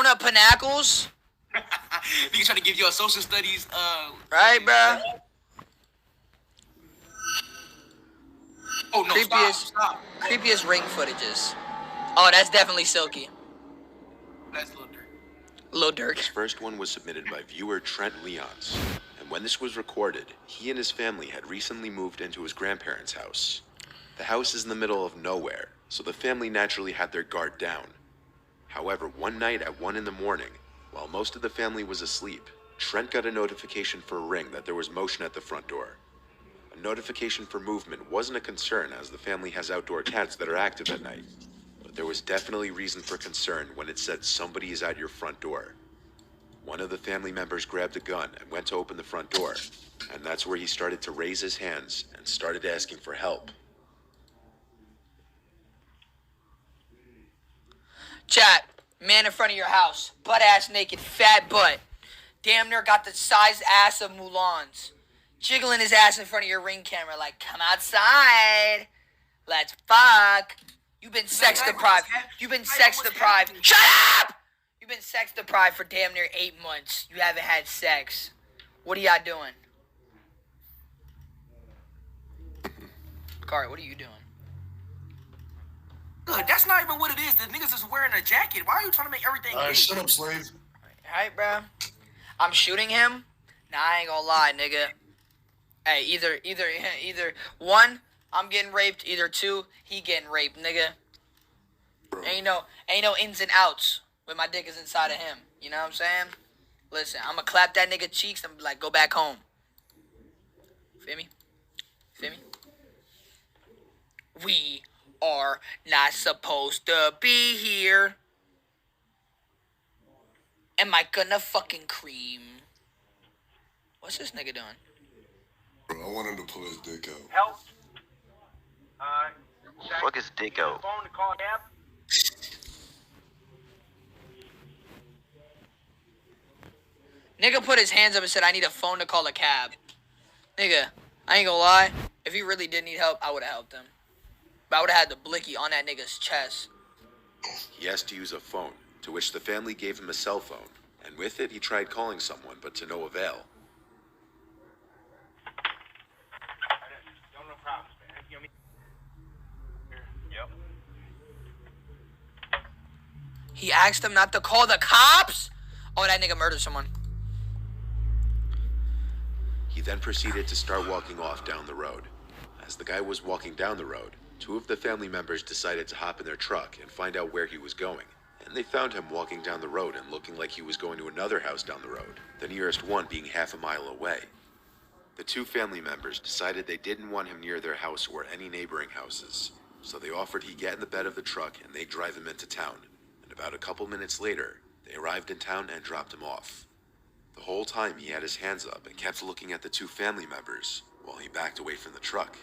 donut pinnacles. Nigga trying to give you a social studies, Right, bro. Oh no! Stop. Creepiest ring footages. Oh, that's definitely Silky. That's Lil Durk. Lil Durk. This first one was submitted by viewer Trent Leons, and when this was recorded, he and his family had recently moved into his grandparents' house. The house is in the middle of nowhere, so the family naturally had their guard down. However, one night at 1 in the morning, while most of the family was asleep, Trent got a notification for a ring that there was motion at the front door. A notification for movement wasn't a concern as the family has outdoor cats that are active at night. But there was definitely reason for concern when it said somebody is at your front door. One of the family members grabbed a gun and went to open the front door, and that's where he started to raise his hands and started asking for help. Chat, man in front of your house, butt ass naked, fat butt. Damn near got the size ass of Mulan's. Jiggling his ass in front of your ring camera like, come outside. Let's fuck. You've been sex deprived. You've been sex deprived. Shut up! You've been sex deprived for damn near 8 months. You haven't had sex. What are y'all doing? Kari, what are you doing? Look, that's not even what it is. The niggas is wearing a jacket. Why are you trying to make everything gay? Shut up, slave. Alright, bro. I'm shooting him. Nah, I ain't gonna lie, nigga. Hey, either one, I'm getting raped. Either two, he getting raped, nigga. Bro. Ain't no ins and outs when my dick is inside of him. You know what I'm saying? Listen, I'ma clap that nigga cheeks and be like, go back home. Feel me? Feel me? We are not supposed to be here. Am I gonna fucking cream? What's this nigga doing? Bro, I want him to pull his dick out. Help. Fuck his dick out. Phone to call cab. Nigga put his hands up and said, I need a phone to call a cab. Nigga, I ain't gonna lie. If he really did need help, I would have helped him. But I would have had the blicky on that nigga's chest. He asked to use a phone, to which the family gave him a cell phone, and with it he tried calling someone, but to no avail. No problems, man. You know me? Yep. He asked him not to call the cops? Oh, that nigga murdered someone. He then proceeded to start walking off down the road. As the guy was walking down the road, 2 of the family members decided to hop in their truck and find out where he was going. And they found him walking down the road and looking like he was going to another house down the road, the nearest one being half a mile away. The 2 family members decided they didn't want him near their house or any neighboring houses, so they offered he get in the bed of the truck and they'd drive him into town. And about a couple minutes later, they arrived in town and dropped him off. The whole time he had his hands up and kept looking at the 2 family members while he backed away from the truck.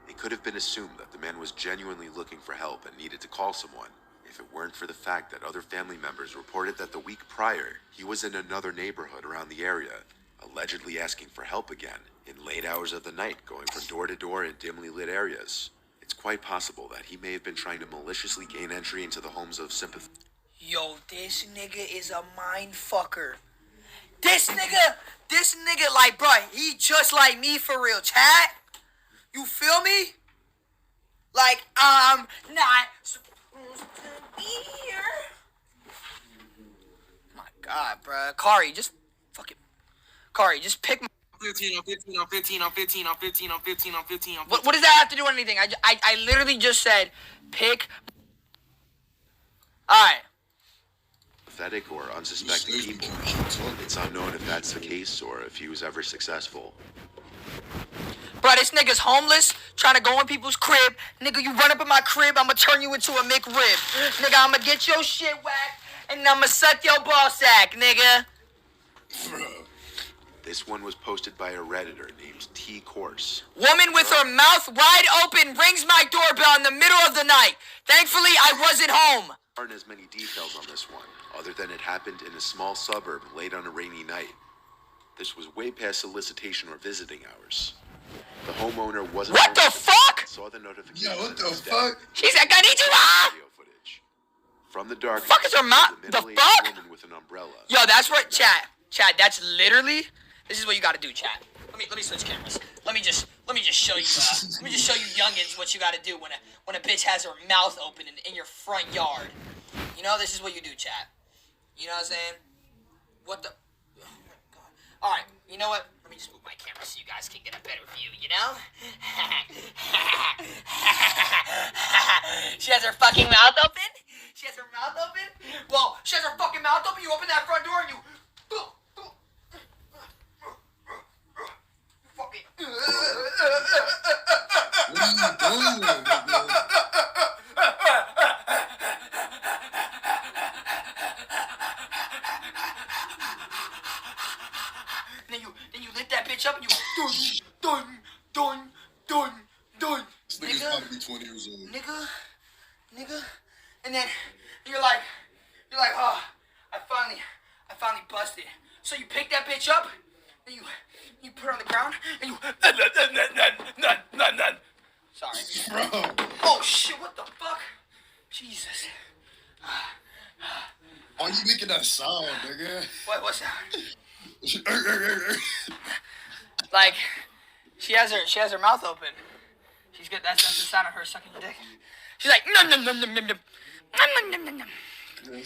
It could have been assumed that the man was genuinely looking for help and needed to call someone, if it weren't for the fact that other family members reported that the week prior, he was in another neighborhood around the area, allegedly asking for help again, in late hours of the night, going from door to door in dimly lit areas. It's quite possible that he may have been trying to maliciously gain entry into the homes of sympathy. Yo, this nigga is a mind fucker. This nigga, like, bro, he just like me for real, chat. You feel me? Like, I'm not supposed to be here. My God, bro. Kari, just fucking... Kari, just pick my... 15 on 15 on 15 on 15 on 15 on 15 on 15 on 15. What does that have to do with anything? I literally just said, pick... Alright. Pathetic or unsuspecting people. It's unknown if that's the case or if he was ever successful. Bro, this nigga's homeless, trying to go in people's crib. Nigga, you run up in my crib, I'ma turn you into a McRib. Nigga, I'ma get your shit whacked, and I'ma suck your ball sack, nigga. This one was posted by a Redditor named T Course. Woman with her mouth wide open rings my doorbell in the middle of the night. Thankfully, I wasn't home. There aren't as many details on this one, other than it happened in a small suburb late on a rainy night. This was way past solicitation or visiting hours. The homeowner wasn't... What the fuck? Saw the notification. Yo, what the fuck? She's like, I need you off! Video footage. From the dark, Fuck is her mouth? a The middle-aged fuck? woman with an umbrella. Yo, that's what, chat, that's literally, this is what you gotta do, chat. Let me switch cameras. Let me just show you, youngins what you gotta do when a bitch has her mouth open in your front yard. You know, this is what you do, chat. You know what I'm saying? What the, oh my god. Alright, you know what? Let me just move my camera so you guys can get a better view, you know? She has her fucking mouth open? She has her mouth open? Well, she has her fucking mouth open, you open that front door and you fucking... What are you doing, nigga? Then you lit that bitch up and you dun. This nigga's Nigga. about to be 20 years old. Nigga, and then you're like, oh, I finally busted. So you pick that bitch up, and you put her on the ground, and you, sorry. Bro. Oh shit, what the fuck? Jesus. Why you making that sound, nigga? What's that? Like, she has her mouth open. She's good. That's the sound of her sucking your dick. She's like, nom. Is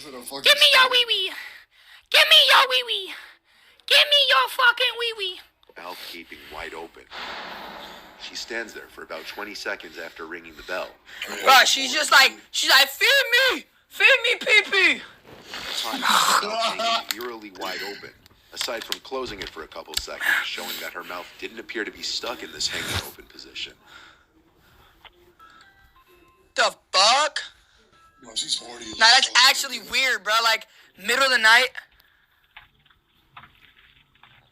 it a fucking Give me your wee wee. Give me your wee wee. Give me your fucking wee wee. Mouth gaping wide open. She stands there for about 20 seconds after ringing the bell. Bro, she's like, feed me, pee-pee. Time her mouth hanging eerily wide open. Aside from closing it for a couple seconds, showing that her mouth didn't appear to be stuck in this hanging open position. The fuck? No, she's 40. Nah, that's actually weird, bro. Like, middle of the night,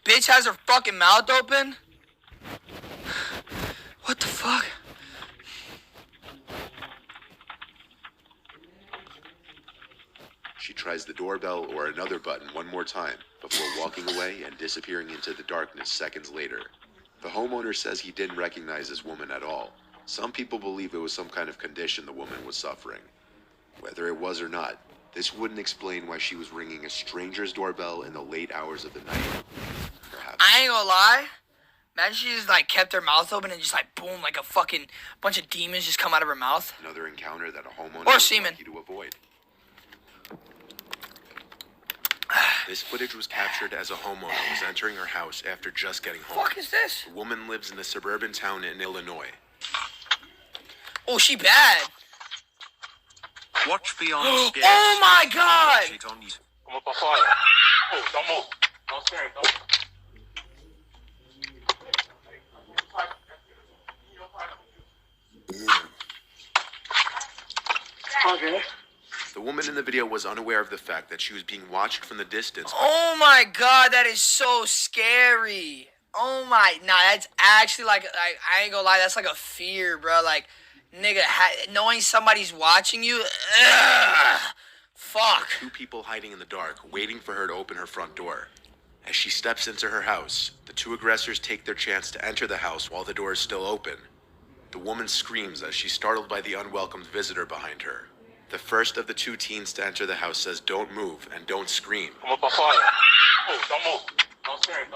bitch has her fucking mouth open. What the fuck? She tries the doorbell or another button one more time before walking away and disappearing into the darkness seconds later. The homeowner says he didn't recognize this woman at all. Some people believe it was some kind of condition the woman was suffering. Whether it was or not, this wouldn't explain why she was ringing a stranger's doorbell in the late hours of the night. Perhaps I ain't gonna lie. Imagine she just like kept her mouth open and just like boom, like a fucking bunch of demons just come out of her mouth. another encounter that a homeowner Or was semen. lucky to avoid. This footage was captured as a homeowner was entering her house after just getting home. Fuck is this? The woman lives in a suburban town in Illinois. Oh, she bad. Watch Beyond Scares. Oh my god. Watch it on YouTube. Come up, fire. Oh, don't move. Don't scare him. Okay. The woman in the video was unaware of the fact that she was being watched from the distance. Oh my god, that is so scary. Oh my, nah, that's actually like I ain't gonna lie, that's like a fear, bro. Like, nigga, knowing somebody's watching you, ugh, fuck. Two people hiding in the dark, waiting for her to open her front door. As she steps into her house, the two aggressors take their chance to enter the house while the door is still open. The woman screams as she's startled by the unwelcomed visitor behind her. The first of the two teens to enter the house says, "Don't move and don't scream." Come up, fire. Oh, don't move. Don't scare him.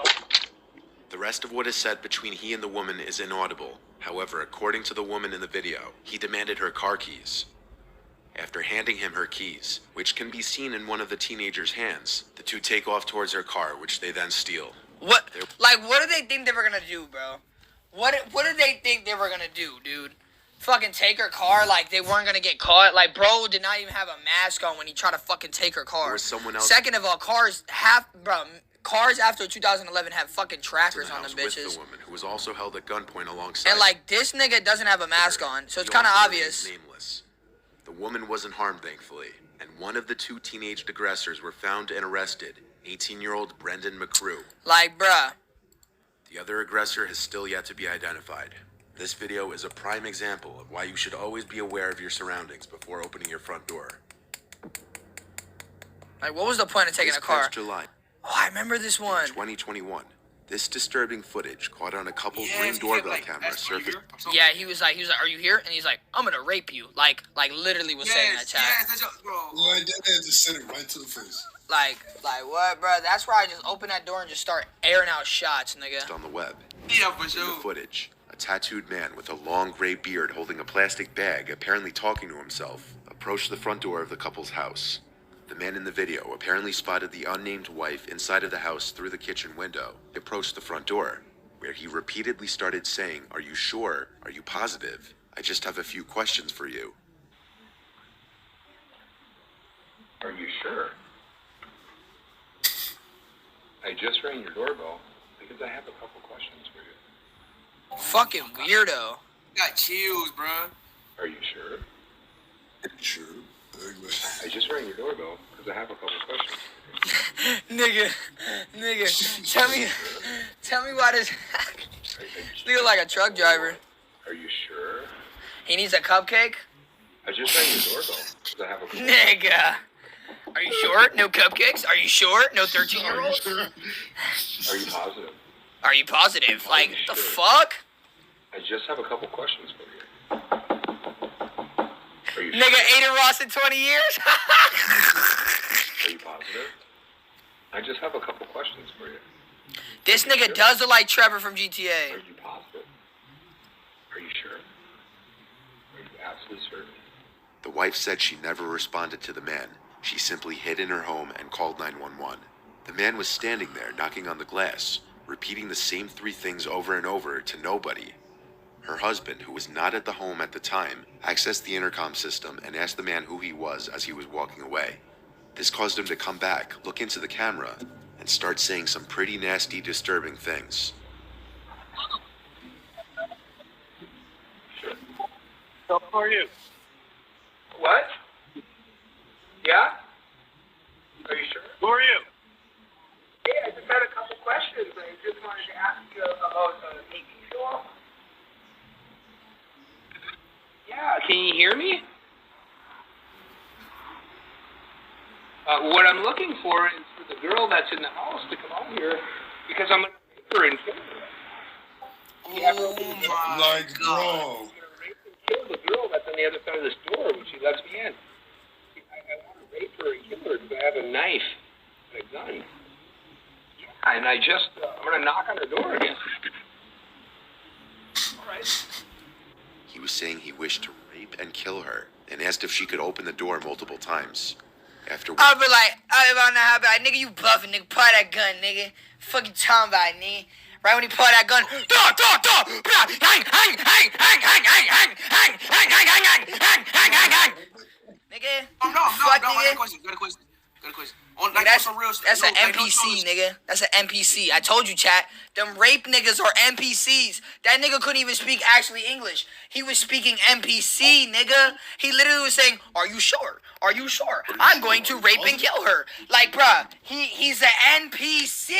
The rest of what is said between he and the woman is inaudible. However, according to the woman in the video, he demanded her car keys. After handing him her keys, which can be seen in one of the teenager's hands, the two take off towards her car, which they then steal. What? Like, what do they think they were gonna do, bro? What did they think they were gonna do, dude? Fucking take her car like they weren't gonna get caught? Like, bro did not even have a mask on when he tried to fucking take her car. There was someone else. Second of all, cars after 2011 have fucking In trackers the on them house with bitches. the woman, who was also held at gunpoint alongside. And like, this nigga doesn't have a mask on, so it's He kind of also obvious. remains nameless. The woman wasn't harmed, thankfully, and one of the two teenage aggressors were found and arrested, 18-year-old Brendan McCrew. Like, bruh. The other aggressor has still yet to be identified. This video is a prime example of why you should always be aware of your surroundings before opening your front door. Like, what was the point of taking This a car? past July Oh, I remember this one. 2021, This disturbing footage caught on a couple's Yes, Ring he doorbell kept, like, camera asking, "Are you surfaced. here?" I'm so Yeah, he was like, are you here? And he's like, I'm gonna rape you. Like literally was saying that, chat. Yes, that's your, bro. Well, I did that, just send it right to the face. Like what, bro? That's where I just open that door and just start airing out shots, nigga. On the web. Yeah, for In the sure. footage, a tattooed man with a long gray beard holding a plastic bag, apparently talking to himself, approached the front door of the couple's house. The man in the video apparently spotted the unnamed wife inside of the house through the kitchen window. He approached the front door, where he repeatedly started saying, "Are you sure? Are you positive? I just have a few questions for you." Are you sure? I just rang your doorbell because I have a couple questions for you. Fucking weirdo. Got chills, bro. Are you sure? Sure. I just rang your doorbell because I have a couple questions. nigga, tell me why this nigga like a truck driver. Are you sure? He needs a cupcake? I just rang your doorbell because I have a couple Nigga. Are you sure? No cupcakes? Are you sure? No 13-year-olds? Are you positive? Are you positive? Like, the fuck? I just have a couple questions for you. Are you Nigga, sure? Aiden Ross in 20 years? Are you positive? I just have a couple questions for you. This nigga does look like Trevor from Are GTA. you positive? Are you sure? Are you absolutely certain? The wife said she never responded to the man. She simply hid in her home and called 911. The man was standing there knocking on the glass, repeating the same three things over and over to nobody. Her husband, who was not at the home at the time, accessed the intercom system and asked the man who he was as he was walking away. This caused him to come back, look into the camera, and start saying some pretty nasty, disturbing things. So who are you? What? Yeah? Are you sure? Who are you? Hey, I just had a couple questions. I just wanted to ask you about making sure. Yeah, can you hear me? What I'm looking for is for the girl that's in the house to come out here because I'm going to rape her and kill her. Oh my Like, god. bro. I'm going to rape and kill the girl that's on the other side of this door when she lets me in. I want to rape her and kill her because I have a knife and a gun. Yeah, and I'm going to knock on her door again. All right. He was saying he wished to rape and kill her, and asked if she could open the door multiple times. After I'll be like, nigga, you bluffing, nigga. Pull out that gun, nigga. Fucking talking about it, nigga. Right when he pulled that gun, nigga. Oh, no, fuck, I nigga. got a question. On, Nigga, like, that's on some real that's no, an like, no NPC, trolling. nigga. That's an NPC. I told you, chat. Them rape niggas are NPCs. That nigga couldn't even speak actually English. He was speaking NPC, nigga. He literally was saying, "Are you sure? Are you sure? I'm going to rape and kill her." Like, bruh, he's an NPC.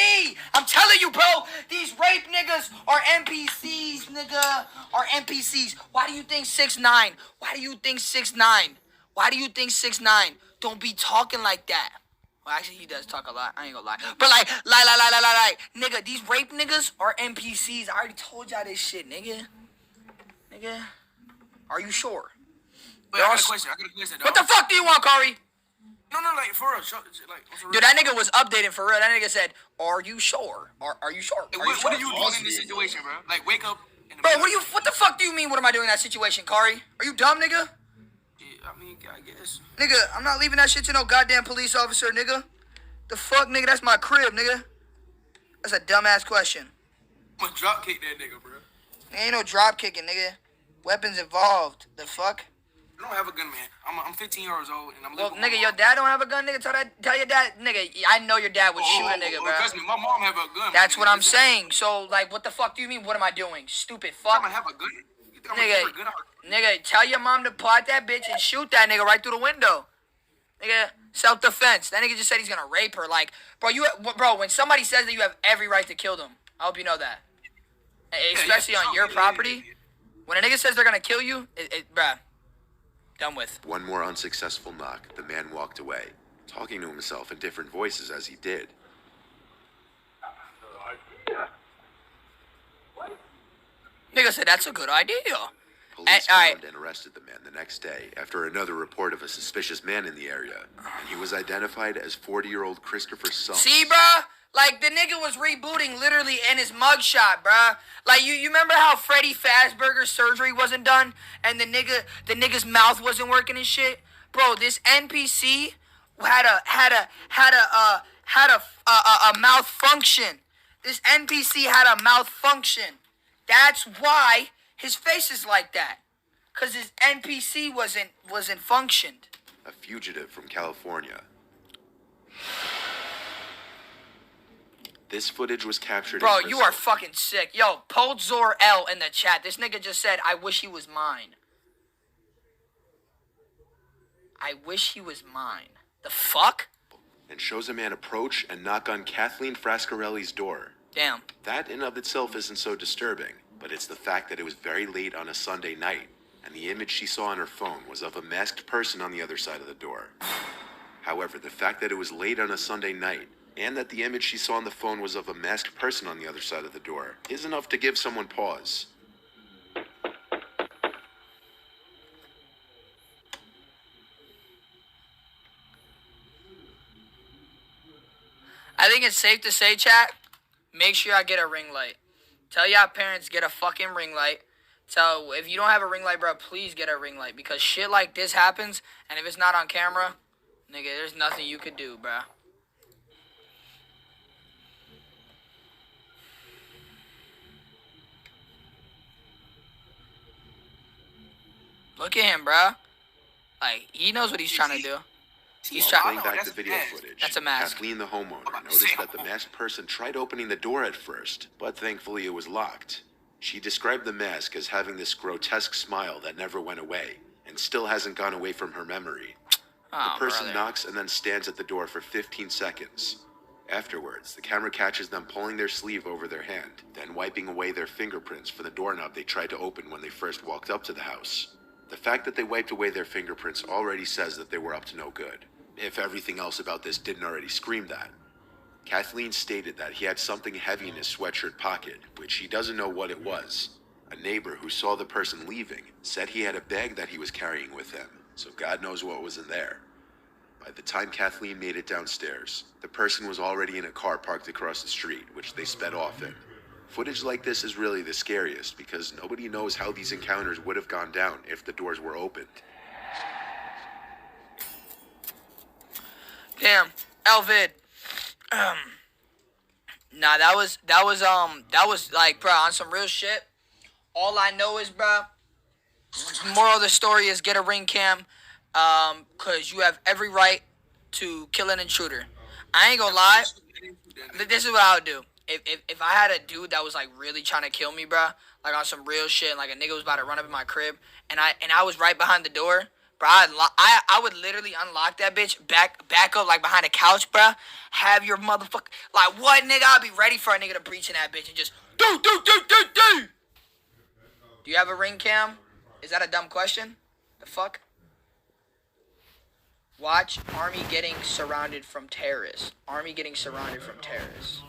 I'm telling you, bro. These rape niggas are NPCs, nigga. Are NPCs. Why do you think 6ix9ine? Why do you think 6ix9ine? Why do you think 6ix9ine? Don't be talking like that. Well, actually, he does talk a lot. I ain't gonna lie. But like, nigga, these rape niggas are NPCs. I already told y'all this shit, nigga. Nigga, are you sure? Wait, I got a question. What the fuck do you want, Kari? No, like, for real. Like, for real. Dude, that nigga was updating for real. That nigga said, "Are you sure? Are you sure? Hey, Are you what sure?" are you doing in this situation, bro? Like, wake up. In the Bro, morning. what the fuck do you mean? What am I doing in that situation, Kari? Are you dumb, nigga? Yeah, I mean, I guess. Nigga, I'm not leaving that shit to no goddamn police officer, nigga. The fuck, nigga? That's my crib, nigga. That's a dumbass question. I'm gonna drop kick that nigga, bro. There ain't no drop kicking, nigga. Weapons involved. The fuck? I don't have a gun, man. I'm 15 years old and I'm Well, living with nigga, my your mom. dad don't have a gun, nigga. Tell your dad, nigga. I know your dad would shoot a nigga, bro. Trust me, my mom have a gun. That's man. what I'm Listen, saying. So, like, what the fuck do you mean? What am I doing? Stupid I'm fuck. gonna have a gun. You think I'm Nigga, gonna keep a gun out? nigga, tell your mom to pull out that bitch and shoot that nigga right through the window. Nigga, self-defense. That nigga just said he's gonna rape her. Like, bro, when somebody says that, you have every right to kill them. I hope you know that. Especially on your property. When a nigga says they're gonna kill you, bruh, done with. One more unsuccessful knock, the man walked away, talking to himself in different voices as he did. Yeah. Nigga said that's a good idea. Police Alright. found and arrested the man the next day after another report of a suspicious man in the area. And he was identified as 40-year-old Christopher Sums. See, bruh? Like, the nigga was rebooting literally in his mugshot, bruh. Like, you remember how Freddy Fazbear's surgery wasn't done? And the nigga's mouth wasn't working and shit? Bro, this NPC had a malfunction. This NPC had a malfunction. That's why his face is like that. Cause his NPC wasn't functioned. A fugitive from California. This footage was captured Bro, in you are fucking sick. Yo, DOORBELL in the chat. This nigga just said, I wish he was mine. I wish he was mine. The fuck? and shows a man approach and knock on Kathleen Frascarelli's door. Damn. That in of itself isn't so disturbing, but it's the fact that it was very late on a Sunday night, and the image she saw on her phone was of a masked person on the other side of the door. However, the fact that it was late on a Sunday night, and that the image she saw on the phone was of a masked person on the other side of the door, is enough to give someone pause. I think it's safe to say, chat, make sure y'all get a ring light. Tell y'all parents, get a fucking ring light. So if you don't have a ring light, bro, please get a ring light. Because shit like this happens, and if it's not on camera, nigga, there's nothing you could do, bro. Look at him, bro. Like, he knows what he's trying to do. He's While trying. playing back the video footage, That's a mask. Kathleen, the homeowner, noticed that the masked person tried opening the door at first, but thankfully it was locked. She described the mask as having this grotesque smile that never went away, and still hasn't gone away from her memory. Oh, The person brother. knocks and then stands at the door for 15 seconds. Afterwards, the camera catches them pulling their sleeve over their hand, then wiping away their fingerprints for the doorknob they tried to open when they first walked up to the house. The fact that they wiped away their fingerprints already says that they were up to no good, if everything else about this didn't already scream that. Kathleen stated that he had something heavy in his sweatshirt pocket, which he doesn't know what it was. A neighbor who saw the person leaving said he had a bag that he was carrying with him, so God knows what was in there. By the time Kathleen made it downstairs, the person was already in a car parked across the street, which they sped off in. Footage like this is really the scariest because nobody knows how these encounters would have gone down if the doors were opened. Damn, Elvid. Nah, that was like, bro, on some real shit. All I know is, bro, moral of the story is get a ring cam, cause you have every right to kill an intruder. I ain't gonna lie. This is what I would do. If I had a dude that was like really trying to kill me, bro, like on some real shit, and like a nigga was about to run up in my crib, and I was right behind the door. Bro, I would literally unlock that bitch, back up like behind a couch, bro. Have your motherfucker, like what, nigga? I'll be ready for a nigga to breach in that bitch and just do. Do you have a ring cam? Is that a dumb question? The fuck? Watch Army getting surrounded from terrorists. Army getting surrounded from terrorists.